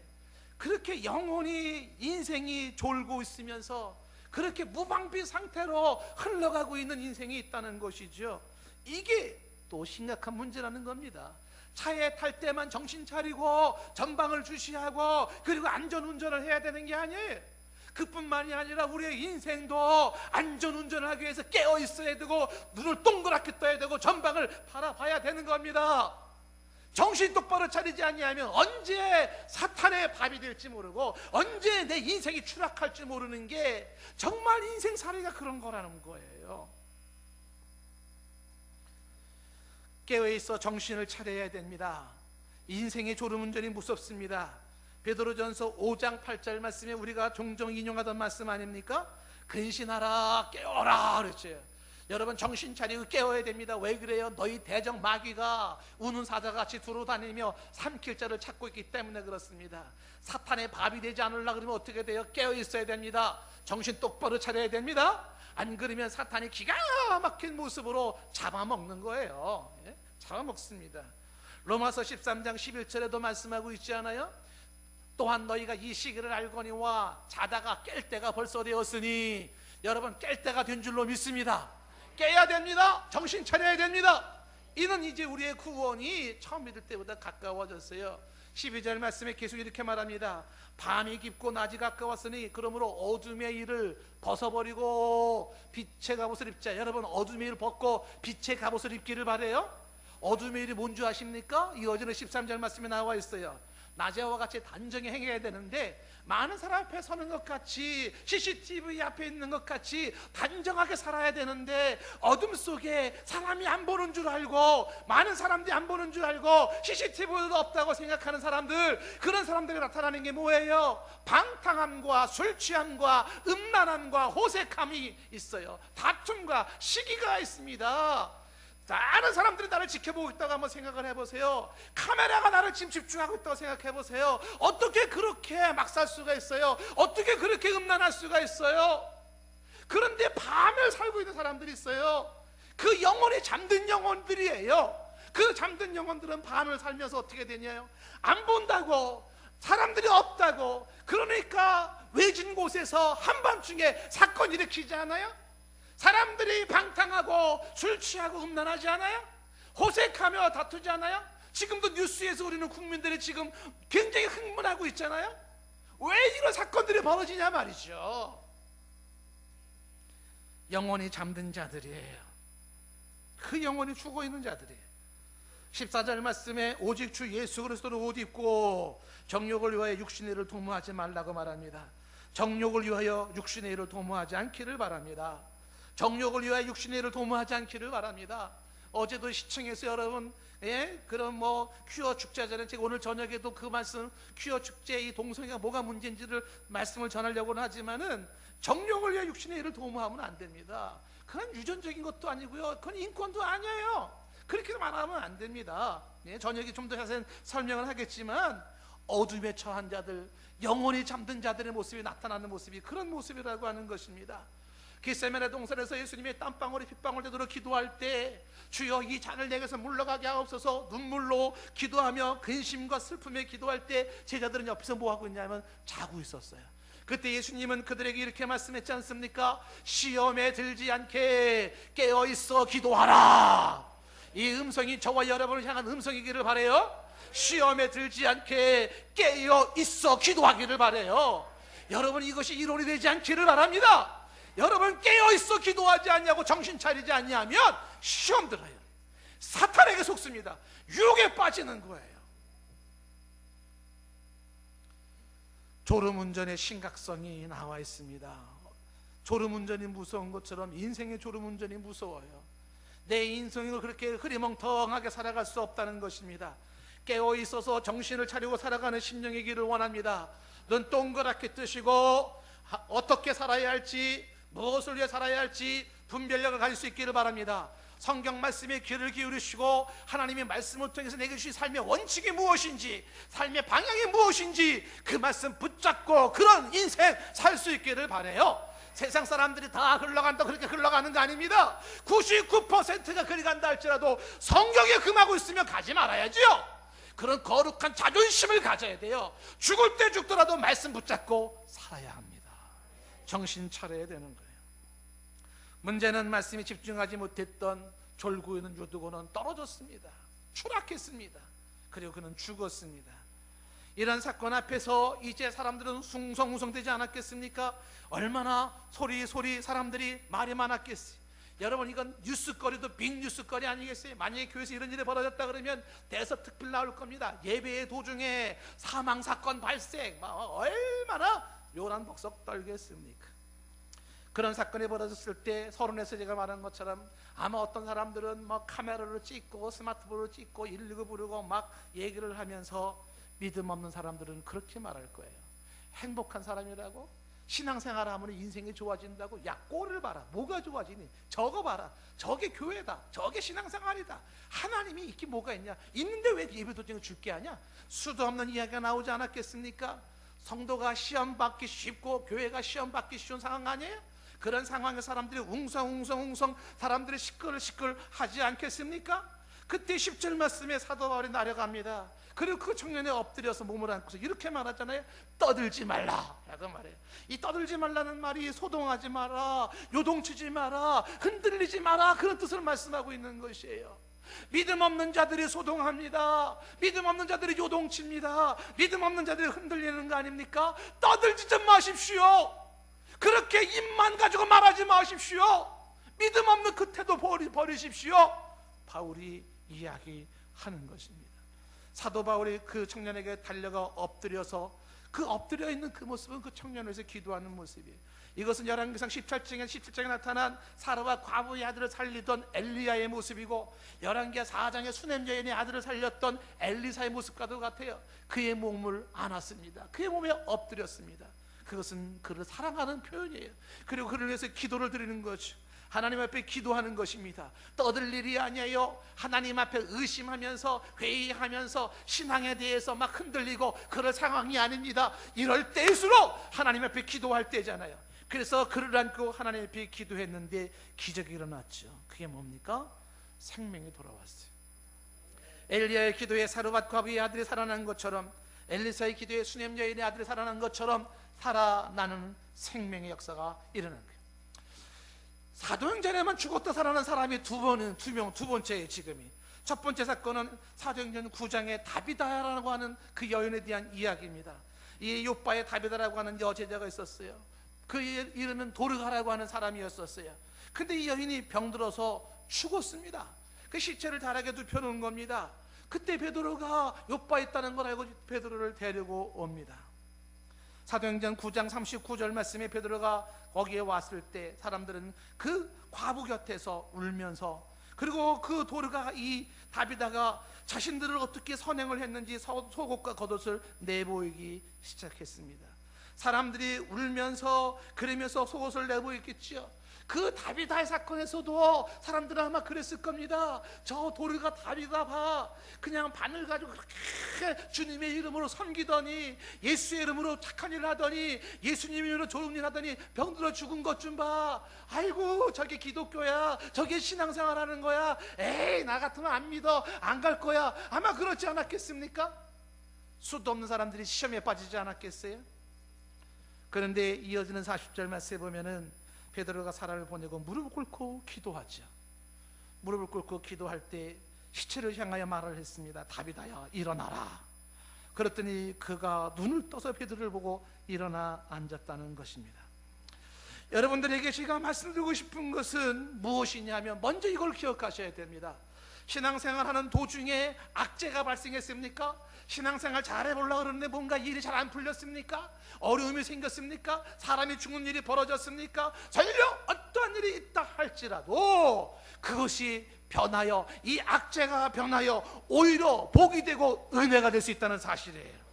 그렇게 영원히 인생이 졸고 있으면서 그렇게 무방비 상태로 흘러가고 있는 인생이 있다는 것이죠. 이게 또 심각한 문제라는 겁니다. 차에 탈 때만 정신 차리고 전방을 주시하고 그리고 안전운전을 해야 되는 게 아니에요. 그뿐만이 아니라 우리의 인생도 안전운전을 하기 위해서 깨어 있어야 되고, 눈을 동그랗게 떠야 되고, 전방을 바라봐야 되는 겁니다. 정신 똑바로 차리지 아니하면 언제 사탄의 밥이 될지 모르고 언제 내 인생이 추락할지 모르는 게 정말 인생살이가 그런 거라는 거예요. 깨어있어 정신을 차려야 됩니다. 인생의 졸음운전이 무섭습니다. 베드로전서 5장 8절 말씀에 우리가 종종 인용하던 말씀 아닙니까? 근신하라, 깨어라 그랬죠. 여러분 정신 차리고 깨어야 됩니다. 왜 그래요? 너희 대적 마귀가 우는 사자같이 두루다니며 삼킬 자를 찾고 있기 때문에 그렇습니다. 사탄의 밥이 되지 않으려고 그러면 어떻게 돼요? 깨어 있어야 됩니다. 정신 똑바로 차려야 됩니다. 안 그러면 사탄이 기가 막힌 모습으로 잡아먹는 거예요. 예? 잡아먹습니다. 로마서 13장 11절에도 말씀하고 있지 않아요? 또한 너희가 이 시기를 알거니와 자다가 깰 때가 벌써 되었으니, 여러분 깰 때가 된 줄로 믿습니다. 깨야 됩니다. 정신 차려야 됩니다. 이는 이제 우리의 구원이 처음 믿을 때보다 가까워졌어요. 12절 말씀에 계속 이렇게 말합니다. 밤이 깊고 낮이 가까웠으니 그러므로 어둠의 일을 벗어버리고 빛의 갑옷을 입자. 여러분 어둠의 일을 벗고 빛의 갑옷을 입기를 바래요. 어둠의 일이 뭔 줄 아십니까? 이어지는 13절 말씀에 나와 있어요. 낮에와 같이 단정히 행해야 되는데, 많은 사람 앞에 서는 것 같이, CCTV 앞에 있는 것 같이 단정하게 살아야 되는데, 어둠 속에 사람이 안 보는 줄 알고, 많은 사람들이 안 보는 줄 알고 CCTV도 없다고 생각하는 사람들, 그런 사람들이 나타나는 게 뭐예요? 방탕함과 술 취함과 음란함과 호색함이 있어요. 다툼과 시기가 있습니다. 다른 사람들이 나를 지켜보고 있다고 한번 생각을 해보세요. 카메라가 나를 지금 집중하고 있다고 생각해보세요. 어떻게 그렇게 막 살 수가 있어요? 어떻게 그렇게 음란할 수가 있어요? 그런데 밤을 살고 있는 사람들이 있어요. 그 영혼이 잠든 영혼들이에요. 그 잠든 영혼들은 밤을 살면서 어떻게 되냐요? 안 본다고, 사람들이 없다고, 그러니까 외진 곳에서 한밤중에 사건 일으키지 않아요? 사람들이 방탕하고 술 취하고 음란하지 않아요? 호색하며 다투지 않아요? 지금도 뉴스에서 우리는 국민들이 지금 굉장히 흥분하고 있잖아요? 왜 이런 사건들이 벌어지냐 말이죠. 영혼이 잠든 자들이에요. 그 영혼이 죽어있는 자들이에요. 14절 말씀에 오직 주 예수 그리스도를 옷 입고 정욕을 위하여 육신의 일을 도모하지 말라고 말합니다. 정욕을 위하여 육신의 일을 도모하지 않기를 바랍니다. 정욕을 위하여 육신의 일을 도모하지 않기를 바랍니다. 어제도 시청에서 여러분, 그런 퀴어 축제 전에 제가 오늘 저녁에도 그 말씀, 퀴어 축제 이 동성애가 뭐가 문제인지를 말씀을 전하려고는 하지만은, 정욕을 위하여 육신의 일을 도모하면 안 됩니다. 그건 유전적인 것도 아니고요, 그건 인권도 아니에요. 그렇게 말하면 안 됩니다. 저녁에 좀 더 자세한 설명을 하겠지만, 어둠에 처한 자들, 영혼이 잠든 자들의 모습이 나타나는 모습이 그런 모습이라고 하는 것입니다. 겟세마네 동산에서 예수님의 땀방울이 핏방울 되도록 기도할 때, 주여 이 잔을 내게서 물러가게 하옵소서 눈물로 기도하며 근심과 슬픔에 기도할 때, 제자들은 옆에서 뭐하고 있냐면 자고 있었어요. 그때 예수님은 그들에게 이렇게 말씀했지 않습니까? 시험에 들지 않게 깨어있어 기도하라. 이 음성이 저와 여러분을 향한 음성이기를 바라요. 시험에 들지 않게 깨어있어 기도하기를 바라요. 여러분 이것이 이론이 되지 않기를 바랍니다. 여러분 깨어있어 기도하지 않냐고 정신 차리지 않냐면 시험 들어요. 사탄에게 속습니다. 유혹에 빠지는 거예요. 졸음운전의 심각성이 나와 있습니다. 졸음운전이 무서운 것처럼 인생의 졸음운전이 무서워요. 내 인생을 그렇게 흐리멍텅하게 살아갈 수 없다는 것입니다. 깨어 있어서 정신을 차리고 살아가는 심령이기를 원합니다. 눈 동그랗게 뜨시고 어떻게 살아야 할지, 무엇을 위해 살아야 할지 분별력을 가질 수 있기를 바랍니다. 성경 말씀에 귀를 기울이시고 하나님의 말씀을 통해서 내게 주신 삶의 원칙이 무엇인지, 삶의 방향이 무엇인지 그 말씀 붙잡고 그런 인생 살 수 있기를 바라요. 세상 사람들이 다 흘러간다 그렇게 흘러가는 거 아닙니다. 99%가 그리 간다 할지라도 성경에 금하고 있으면 가지 말아야지요. 그런 거룩한 자존심을 가져야 돼요. 죽을 때 죽더라도 말씀 붙잡고 살아야 합니다. 정신 차려야 되는 거예요. 문제는 말씀에 집중하지 못했던 졸고 있는 유두고는 떨어졌습니다. 추락했습니다. 그리고 그는 죽었습니다. 이런 사건 앞에서 이제 사람들은 숭성숭성되지 않았겠습니까? 얼마나 소리 사람들이 말이 많았겠어요. 여러분, 이건 뉴스거리도 빅뉴스거리 아니겠어요? 만약에 교회에서 이런 일이 벌어졌다 그러면 대서특필 나올 겁니다. 예배의 도중에 사망사건 발생, 얼마나 요란벅석 떨겠습니까? 그런 사건이 벌어졌을 때 서론에서 제가 말한 것처럼 아마 어떤 사람들은 카메라로 찍고 스마트폰으로 찍고 119 부르고 막 얘기를 하면서 믿음 없는 사람들은 그렇게 말할 거예요. 행복한 사람이라고? 신앙생활 하면 인생이 좋아진다고? 야, 꼴을 봐라. 뭐가 좋아지니? 저거 봐라. 저게 교회다. 저게 신앙생활이다. 하나님이 있긴 뭐가 있냐? 있는데 왜 예배도중에 죽게 하냐? 수도 없는 이야기가 나오지 않았겠습니까? 성도가 시험 받기 쉽고 교회가 시험 받기 쉬운 상황 아니에요? 그런 상황에 사람들이 웅성웅성 사람들이 시끌시끌 하지 않겠습니까? 그때 10절 말씀에 사도 바울이 나려갑니다. 그리고 그 청년에 엎드려서 몸을 안고서 이렇게 말하잖아요. 떠들지 말라 라고 말해요. 이 떠들지 말라는 말이 소동하지 마라, 요동치지 마라, 흔들리지 마라, 그런 뜻을 말씀하고 있는 것이에요. 믿음 없는 자들이 소동합니다. 믿음 없는 자들이 요동칩니다. 믿음 없는 자들이 흔들리는 거 아닙니까? 떠들지 좀 마십시오. 그렇게 입만 가지고 말하지 마십시오. 믿음 없는 그 태도 버리십시오. 바울이 이야기하는 것입니다. 사도 바울이 그 청년에게 달려가 엎드려서 그 엎드려 있는 그 모습은 그 청년을 위해서 기도하는 모습이에요. 이것은 열왕기상 17장에 나타난 사라와 과부의 아들을 살리던 엘리야의 모습이고, 열왕기하 4장에 수냄 여인의 아들을 살렸던 엘리사의 모습과도 같아요. 그의 몸을 안았습니다. 그의 몸에 엎드렸습니다. 그것은 그를 사랑하는 표현이에요. 그리고 그를 위해서 기도를 드리는 거죠. 하나님 앞에 기도하는 것입니다. 떠들 일이 아니에요. 하나님 앞에 의심하면서 회의하면서 신앙에 대해서 막 흔들리고 그럴 상황이 아닙니다. 이럴 때일수록 하나님 앞에 기도할 때잖아요. 그래서 그를 안고 하나님 앞에 기도했는데 기적이 일어났죠. 그게 뭡니까? 생명이 돌아왔어요. 엘리야의 기도에 사르밧 과부의 아들이 살아난 것처럼, 엘리사의 기도에 수냄 여인의 아들이 살아난 것처럼 살아나는 생명의 역사가 일어난 거예요. 사도행전에만 죽었다 살아난 사람이 두 번째예요. 지금이 첫 번째 사건은 사도행전 9장의 다비다라고 하는 그 여인에 대한 이야기입니다. 이 요바의 다비다라고 하는 여제자가 있었어요. 그 이름은 도르가라고 하는 사람이었었어요. 근데 이 여인이 병들어서 죽었습니다. 그 시체를 다락에 눕혀놓은 겁니다. 그때 베드로가 요바에 있다는 걸 알고 베드로를 데리고 옵니다. 사도행전 9장 39절 말씀에 베드로가 거기에 왔을 때 사람들은 그 과부 곁에서 울면서, 그리고 그 도르가 이 다비다가 자신들을 어떻게 선행을 했는지 속옷과 겉옷을 내보이기 시작했습니다. 사람들이 울면서 그러면서 속옷을 내보였겠지요. 그 다비다의 사건에서도 사람들은 아마 그랬을 겁니다. 저 도르가 다비다 봐, 그냥 바늘 가지고 그렇게 주님의 이름으로 섬기더니, 예수의 이름으로 착한 일을 하더니, 예수님 이름으로 좋은 일 하더니 병들어 죽은 것 좀 봐. 아이고 저게 기독교야, 저게 신앙생활 하는 거야, 에이 나 같으면 안 믿어, 안 갈 거야. 아마 그렇지 않았겠습니까? 수도 없는 사람들이 시험에 빠지지 않았겠어요? 그런데 이어지는 40절 말씀에 보면은 베드로가 사람을 보내고 무릎을 꿇고 기도하죠. 무릎을 꿇고 기도할 때 시체를 향하여 말을 했습니다. 다비다야 일어나라. 그랬더니 그가 눈을 떠서 베드로를 보고 일어나 앉았다는 것입니다. 여러분들에게 제가 말씀드리고 싶은 것은 무엇이냐면, 먼저 이걸 기억하셔야 됩니다. 신앙생활하는 도중에 악재가 발생했습니까? 신앙생활 잘해보려고 그러는데 뭔가 일이 잘 안 풀렸습니까? 어려움이 생겼습니까? 사람이 죽는 일이 벌어졌습니까? 설령 어떠한 일이 있다 할지라도 그것이 변하여, 이 악재가 변하여 오히려 복이 되고 은혜가 될 수 있다는 사실이에요.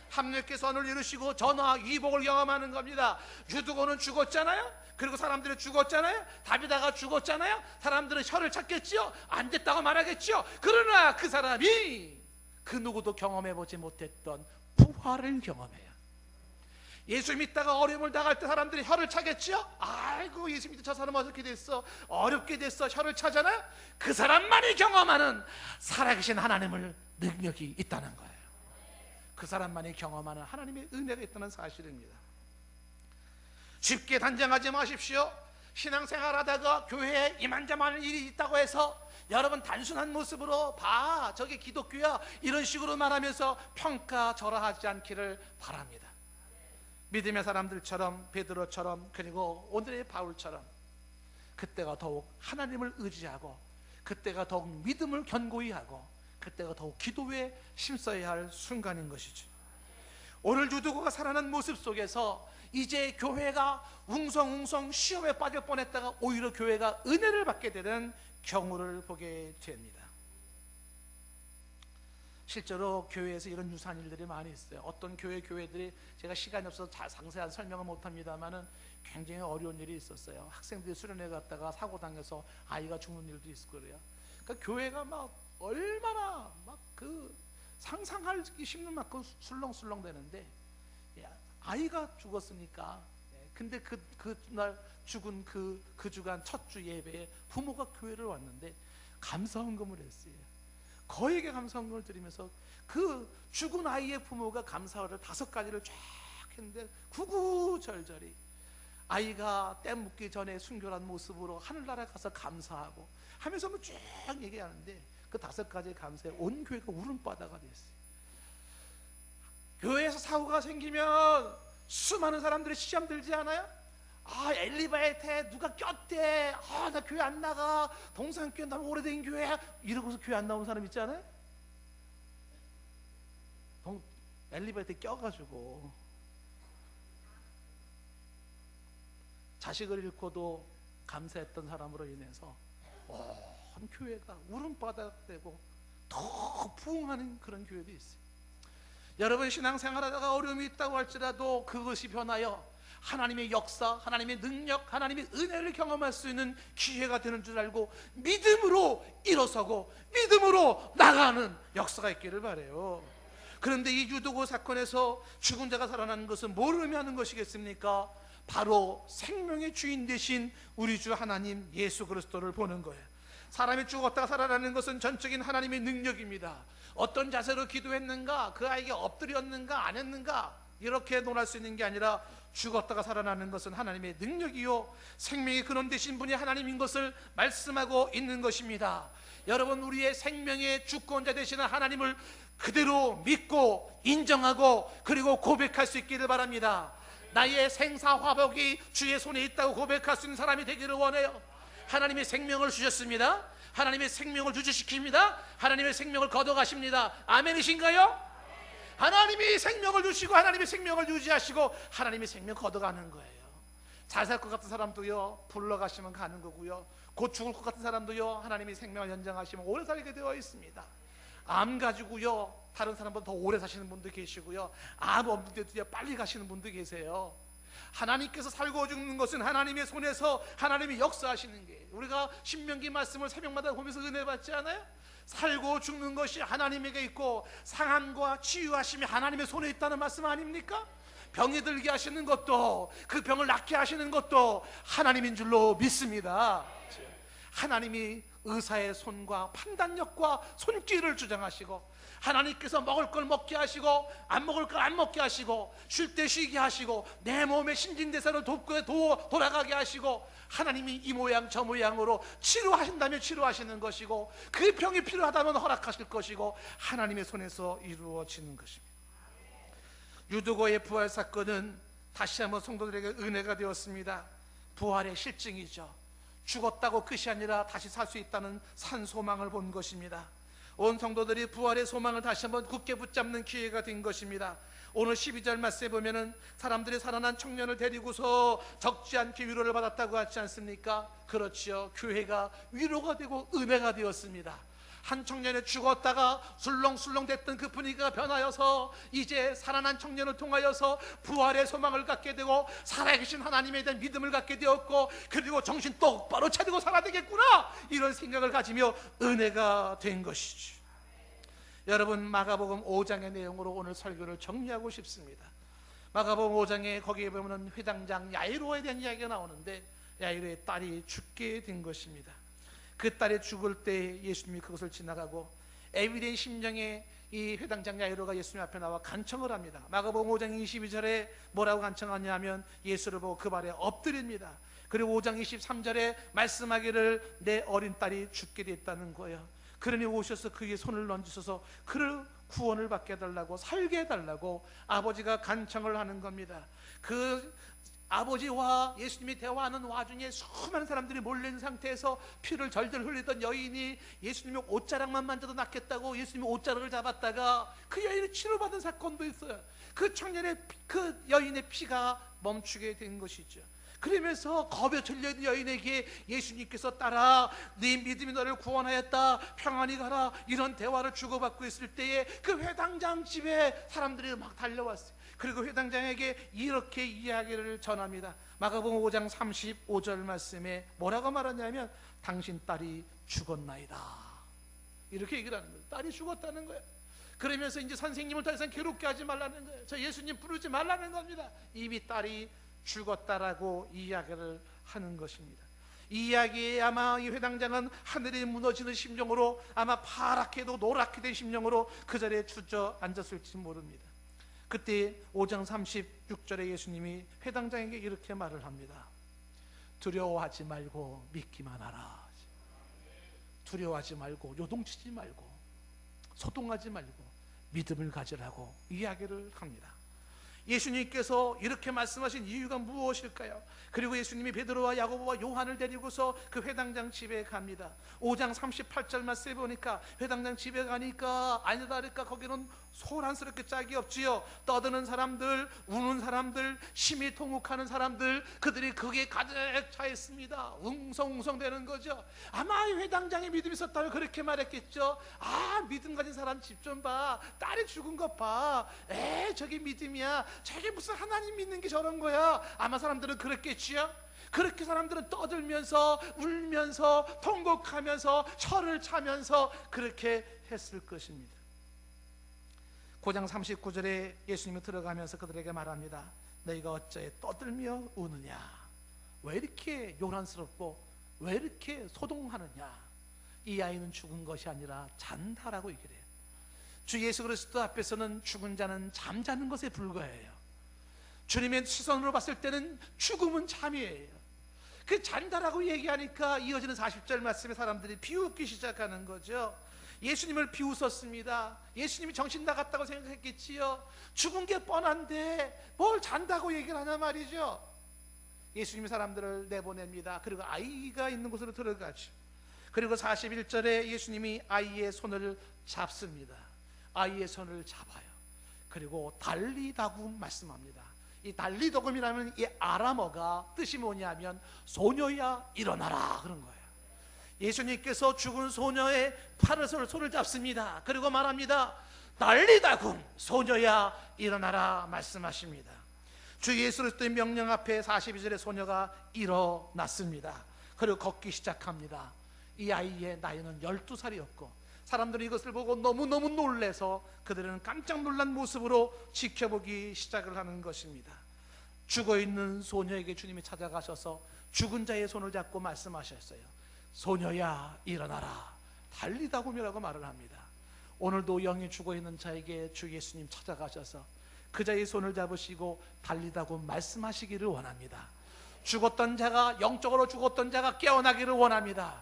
하나님께 선을 이루시고 전화 위복을 경험하는 겁니다. 유두고는 죽었잖아요. 그리고 사람들이 죽었잖아요. 다비다가 죽었잖아요. 사람들은 혀를 찾겠지요. 안 됐다고 말하겠지요. 그러나 그 사람이 그 누구도 경험해보지 못했던 부활을 경험해요. 예수 믿다가 어려움을 당할 때 사람들이 혀를 차겠지요. 아이고 예수 믿다 저 사람 어떻게 됐어, 어렵게 됐어, 혀를 차잖아요. 그 사람만이 경험하는 살아계신 하나님을 능력이 있다는 거예요. 그 사람만이 경험하는 하나님의 은혜가 있다는 사실입니다. 쉽게 단정하지 마십시오. 신앙생활하다가 교회에 이만저만 일이 있다고 해서 여러분 단순한 모습으로 봐 저게 기독교야 이런 식으로 말하면서 평가절하하지 않기를 바랍니다. 믿음의 사람들처럼, 베드로처럼, 그리고 오늘의 바울처럼 그때가 더욱 하나님을 의지하고, 그때가 더욱 믿음을 견고히 하고, 그때가 더욱 기도에 힘써야 할 순간인 것이죠. 오늘 유두고가 살아난 모습 속에서 이제 교회가 웅성웅성 시험에 빠질 뻔했다가 오히려 교회가 은혜를 받게 되는 경우를 보게 됩니다. 실제로 교회에서 이런 유사한 일들이 많이 있어요. 어떤 교회들이 제가 시간이 없어서 상세한 설명을 못합니다만은 굉장히 어려운 일이 있었어요. 학생들이 수련회 갔다가 사고 당해서 아이가 죽는 일도 있고 그래요. 그러니까 교회가 막 얼마나 막 그 상상하기 힘든 만큼 술렁술렁 되는데, 아이가 죽었으니까. 근데 그날 죽은 그 주간 첫 주 예배에 부모가 교회를 왔는데 감사헌금을 했어요. 거액의 감사헌금을 드리면서 그 죽은 아이의 부모가 감사를 5가지를 쫙 했는데 구구절절히 아이가 때 묻기 전에 순결한 모습으로 하늘나라에 가서 감사하고 하면서 쭉 얘기하는데 그 5가지의 감사에 온 교회가 울음바다가 됐어요. 교회에서 사고가 생기면 수많은 사람들이 시험 들지 않아요? 아, 엘리베이터에 누가 꼈대. 아, 나 교회 안 나가. 동산교회 너무 오래된 교회야. 이러고서 교회 안 나온 사람 있지 않아요? 엘리베이터에 껴가지고 자식을 잃고도 감사했던 사람으로 인해서 온 교회가 울음바닥 되고 더 부흥하는 그런 교회도 있어요. 여러분 신앙생활하다가 어려움이 있다고 할지라도 그것이 변하여 하나님의 역사, 하나님의 능력, 하나님의 은혜를 경험할 수 있는 기회가 되는 줄 알고 믿음으로 일어서고 믿음으로 나가는 역사가 있기를 바라요. 그런데 이 유두고 사건에서 죽은 자가 살아나는 것은 뭘 의미하는 것이겠습니까? 바로 생명의 주인 되신 우리 주 하나님 예수 그리스도를 보는 거예요. 사람이 죽었다가 살아나는 것은 전적인 하나님의 능력입니다. 어떤 자세로 기도했는가, 그 아이에게 엎드렸는가 안 했는가 이렇게 논할 수 있는 게 아니라 죽었다가 살아나는 것은 하나님의 능력이요 생명의 근원 되신 분이 하나님인 것을 말씀하고 있는 것입니다. 여러분 우리의 생명의 주권자 되시는 하나님을 그대로 믿고 인정하고 그리고 고백할 수 있기를 바랍니다. 나의 생사화복이 주의 손에 있다고 고백할 수 있는 사람이 되기를 원해요. 하나님의 생명을 주셨습니다. 하나님의 생명을 유지시킵니다. 하나님의 생명을 걷어가십니다. 아멘이신가요? 하나님이 생명을 주시고 하나님의 생명을 유지하시고 하나님의 생명 걷어가는 거예요. 잘 살 것 같은 사람도요 불러가시면 가는 거고요, 곧 죽을 것 같은 사람도요 하나님이 생명을 연장하시면 오래 살게 되어 있습니다. 암 가지고요 다른 사람보다 더 오래 사시는 분도 계시고요, 암 없는데도 빨리 가시는 분도 계세요. 하나님께서 살고 죽는 것은 하나님의 손에서 하나님이 역사하시는 게, 우리가 신명기 말씀을 새벽마다 보면서 은혜 받지 않아요? 살고 죽는 것이 하나님에게 있고 상함과 치유하심이 하나님의 손에 있다는 말씀 아닙니까? 병이 들게 하시는 것도 그 병을 낫게 하시는 것도 하나님인 줄로 믿습니다. 하나님이 의사의 손과 판단력과 손길을 주장하시고 하나님께서 먹을 걸 먹게 하시고 안 먹을 걸 안 먹게 하시고 쉴 때 쉬게 하시고 내 몸의 신진대사를 돌아가게 하시고 하나님이 이 모양 저 모양으로 치료하신다면 치료하시는 것이고 그 병이 필요하다면 허락하실 것이고 하나님의 손에서 이루어지는 것입니다. 유두고의 부활 사건은 다시 한번 성도들에게 은혜가 되었습니다. 부활의 실증이죠. 죽었다고 끝이 아니라 다시 살 수 있다는 산소망을 본 것입니다. 온 성도들이 부활의 소망을 다시 한번 굳게 붙잡는 기회가 된 것입니다. 오늘 12절 말씀에 보면은 사람들이 살아난 청년을 데리고서 적지 않게 위로를 받았다고 하지 않습니까? 그렇지요. 교회가 위로가 되고 은혜가 되었습니다. 한 청년이 죽었다가 술렁술렁 됐던 그 분위기가 변하여서 이제 살아난 청년을 통하여서 부활의 소망을 갖게 되고 살아계신 하나님에 대한 믿음을 갖게 되었고, 그리고 정신 똑바로 차리고 살아야 되겠구나, 이런 생각을 가지며 은혜가 된 것이죠. 여러분, 마가복음 5장의 내용으로 오늘 설교를 정리하고 싶습니다. 마가복음 5장에 거기에 보면 회당장 야이로에 대한 이야기가 나오는데, 야이로의 딸이 죽게 된 것입니다. 그 딸이 죽을 때 예수님이 그것을 지나가고 애비된 심령에 이 회당장 야이로가 예수님 앞에 나와 간청을 합니다. 마가복음 5장 22절에 뭐라고 간청하냐면 예수를 보고 그 발에 엎드립니다. 그리고 5장 23절에 말씀하기를 내 어린 딸이 죽게 됐다는 거예요. 그러니 오셔서 그의 손을 얹으셔서 그를 구원을 받게 해달라고, 살게 해달라고 아버지가 간청을 하는 겁니다. 그 아버지와 예수님이 대화하는 와중에 수많은 사람들이 몰려있는 상태에서 피를 절절 흘리던 여인이 예수님의 옷자락만 만져도 낫겠다고 예수님의 옷자락을 잡았다가 그 여인이 치료받은 사건도 있어요. 그 청년의 그 여인의 피가 멈추게 된 것이죠. 그러면서 겁에 질려있는 여인에게 예수님께서 딸아, 네 믿음이 너를 구원하였다, 평안히 가라, 이런 대화를 주고받고 있을 때에 그 회당장 집에 사람들이 막 달려왔어요. 그리고 회당장에게 이렇게 이야기를 전합니다. 마가복음 5장 35절 말씀에 뭐라고 말하냐면 당신 딸이 죽었나이다, 이렇게 얘기를 하는 거예요. 딸이 죽었다는 거예요. 그러면서 이제 선생님을 더 이상 괴롭게 하지 말라는 거예요. 저 예수님 부르지 말라는 겁니다. 이미 딸이 죽었다라고 이야기를 하는 것입니다. 이 이야기에 아마 이 회당장은 하늘이 무너지는 심령으로, 아마 파랗게도 노랗게 된 심령으로 그 자리에 주저앉았을지 모릅니다. 그때 5장 36절에 예수님이 회당장에게 이렇게 말을 합니다. 두려워하지 말고 믿기만 하라. 두려워하지 말고 요동치지 말고 소동하지 말고 믿음을 가지라고 이야기를 합니다. 예수님께서 이렇게 말씀하신 이유가 무엇일까요? 그리고 예수님이 베드로와 야고보와 요한을 데리고서 그 회당장 집에 갑니다. 5장 38절 말씀에 보니까 회당장 집에 가니까 아니다 다를까 거기는 소란스럽게 짝이 없지요. 떠드는 사람들, 우는 사람들, 심히 통곡하는 사람들, 그들이 거기에 가득 차 있습니다. 웅성웅성대는 거죠. 아마 이 회당장에 믿음이 있었다면 그렇게 말했겠죠. 아, 믿음 가진 사람 집 좀 봐, 딸이 죽은 것 봐, 저게 믿음이야, 저게 무슨 하나님 믿는 게 저런 거야. 아마 사람들은 그랬겠지요. 그렇게 사람들은 떠들면서 울면서 통곡하면서 철을 차면서 그렇게 했을 것입니다. 9장 39절에 예수님이 들어가면서 그들에게 말합니다. 너희가 어째 떠들며 우느냐, 왜 이렇게 요란스럽고 왜 이렇게 소동하느냐. 이 아이는 죽은 것이 아니라 잔다라고 얘기를 해요. 주 예수 그리스도 앞에서는 죽은 자는 잠자는 것에 불과해요. 주님의 시선으로 봤을 때는 죽음은 잠이에요. 그 잔다라고 얘기하니까 이어지는 40절 말씀에 사람들이 비웃기 시작하는 거죠. 예수님을 비웃었습니다. 예수님이 정신 나갔다고 생각했겠지요. 죽은 게 뻔한데 뭘 잔다고 얘기를 하냐 말이죠. 예수님이 사람들을 내보냅니다. 그리고 아이가 있는 곳으로 들어가죠. 그리고 41절에 예수님이 아이의 손을 잡습니다. 아이의 손을 잡아요. 그리고 달리다굼 말씀합니다. 이 달리다굼이라면 이 아람어가 뜻이 뭐냐면 소녀야 일어나라, 그런 거예요. 예수님께서 죽은 소녀의 손을 잡습니다. 그리고 말합니다. 달리다굼, 소녀야 일어나라 말씀하십니다. 주 예수 그리스도의 명령 앞에 42절에 소녀가 일어났습니다. 그리고 걷기 시작합니다. 이 아이의 나이는 12살이었고 사람들이 이것을 보고 너무너무 놀래서 그들은 깜짝 놀란 모습으로 지켜보기 시작을 하는 것입니다. 죽어있는 소녀에게 주님이 찾아가셔서 죽은 자의 손을 잡고 말씀하셨어요. 소녀야 일어나라, 달리다굼이라고 말을 합니다. 오늘도 영이 죽어있는 자에게 주 예수님 찾아가셔서 그 자의 손을 잡으시고 달리다굼 말씀하시기를 원합니다. 죽었던 자가, 영적으로 죽었던 자가 깨어나기를 원합니다.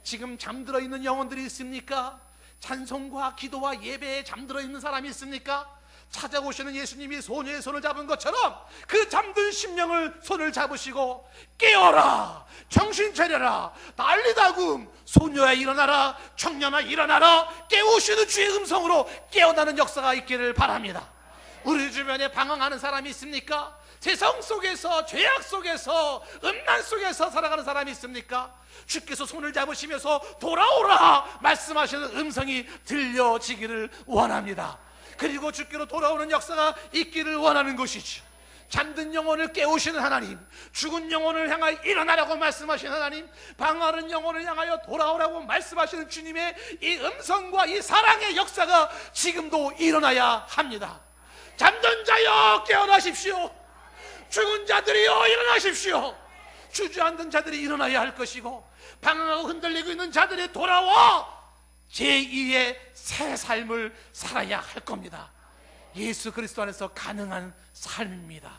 지금 잠들어 있는 영혼들이 있습니까? 찬송과 기도와 예배에 잠들어 있는 사람이 있습니까? 찾아오시는 예수님이 소녀의 손을 잡은 것처럼 그 잠든 심령을 손을 잡으시고 깨어라, 정신 차려라, 난리다굼, 소녀야 일어나라, 청년아 일어나라, 깨우시는 주의 음성으로 깨어나는 역사가 있기를 바랍니다. 우리 주변에 방황하는 사람이 있습니까? 세상 속에서, 죄악 속에서, 음란 속에서 살아가는 사람이 있습니까? 주께서 손을 잡으시면서 돌아오라 말씀하시는 음성이 들려지기를 원합니다. 그리고 주께로 돌아오는 역사가 있기를 원하는 것이지. 잠든 영혼을 깨우시는 하나님, 죽은 영혼을 향하여 일어나라고 말씀하시는 하나님, 방황하는 영혼을 향하여 돌아오라고 말씀하시는 주님의 이 음성과 이 사랑의 역사가 지금도 일어나야 합니다. 잠든 자여 깨어나십시오. 죽은 자들이여 일어나십시오. 주저앉은 자들이 일어나야 할 것이고, 방황하고 흔들리고 있는 자들이 돌아와 제2의 새 삶을 살아야 할 겁니다. 예수 그리스도 안에서 가능한 삶입니다.